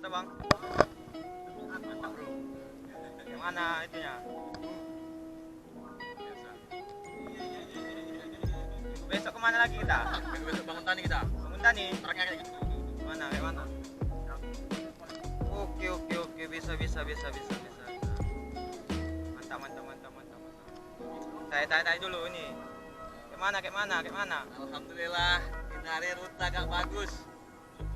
Mantap bang. Mantap bro. Yang mana itunya? Besok kemana lagi kita? Besok bangun tani kita. Bangun tani? Truknya kayak gitu. Mana? Kayak mana? Oke, bisa. Mantap. Saya dulu ini. Kayak mana? Alhamdulillah, ini hari rute agak bagus.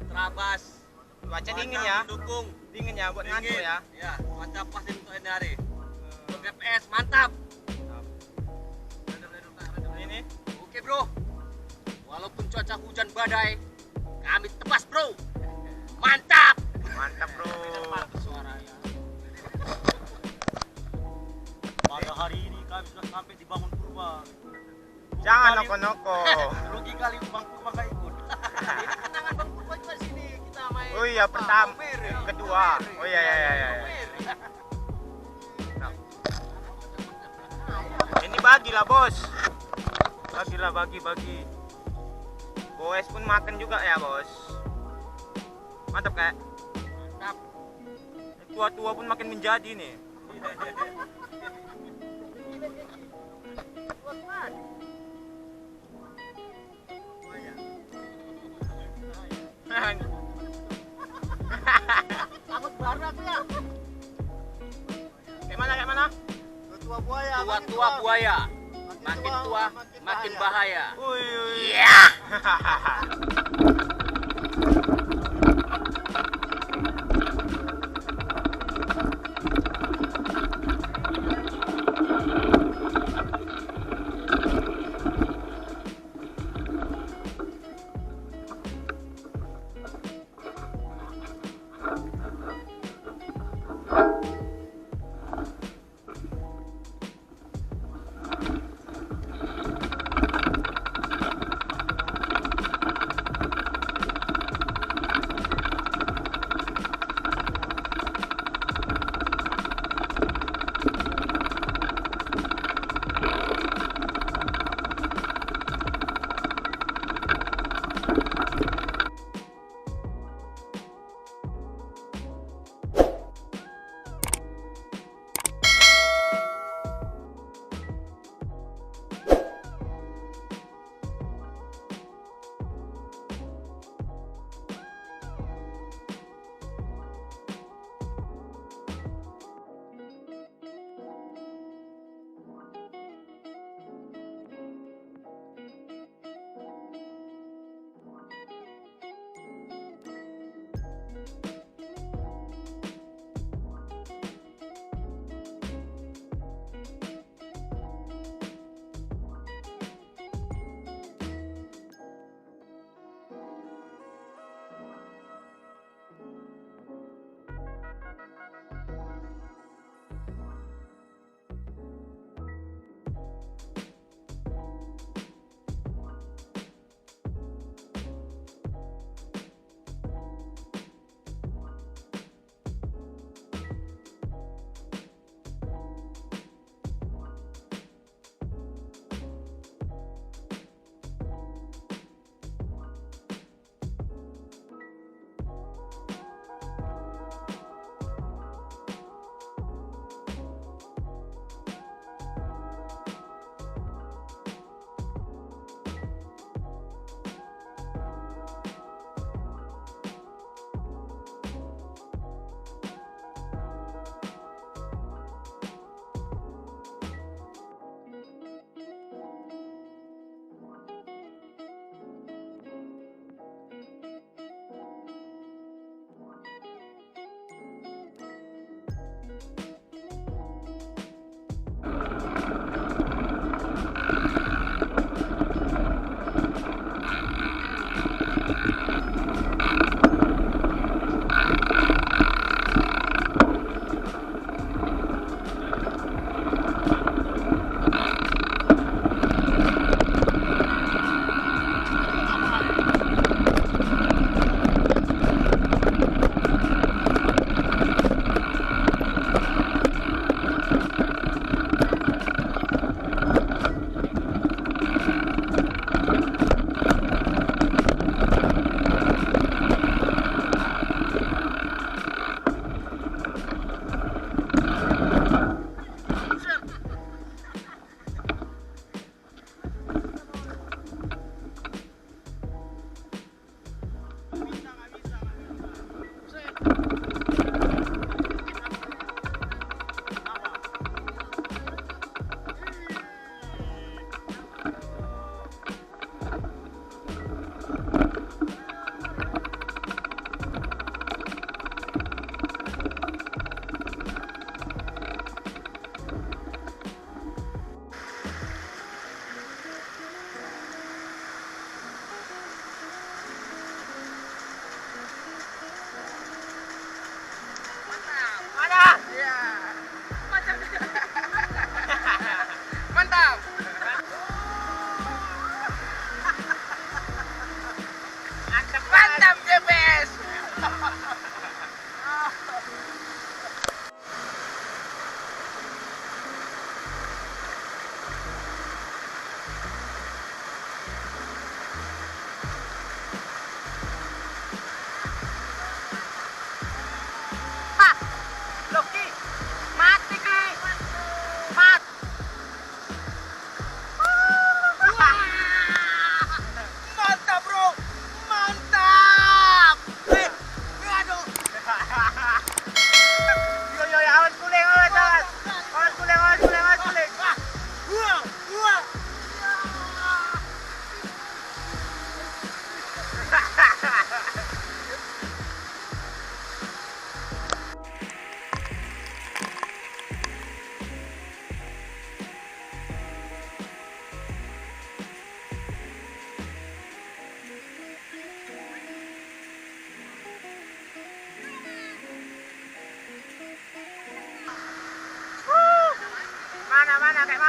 Trabas. Cuaca dingin ya? Mendukung. Dingin ya buat ngantuk ya? Ya, cuaca pas untuk ini hari. Untuk GPS mantap. Ini? Oke bro. Walaupun cuaca hujan badai, kami tebas bro. Mantap. Mantap bro. Suaranya. Pada hari ini kami sudah sampai di Bangun Purba. Jangan noko-noko. Rugi kali Bang Purba gak ikut. Ini ketangan Bang Purba juga di sini. Kita main. Oh iya, pertama, kedua. Oh iya. Nah. Ini bagilah bos. Bagi. Gowes pun makan juga ya bos. Mantap kayak. Mantap. Tua-tua pun makin menjadi nih. Takut barak ya. Kayak mana? Tua buaya. Makin tua, makin bahaya. Iya.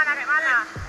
mana?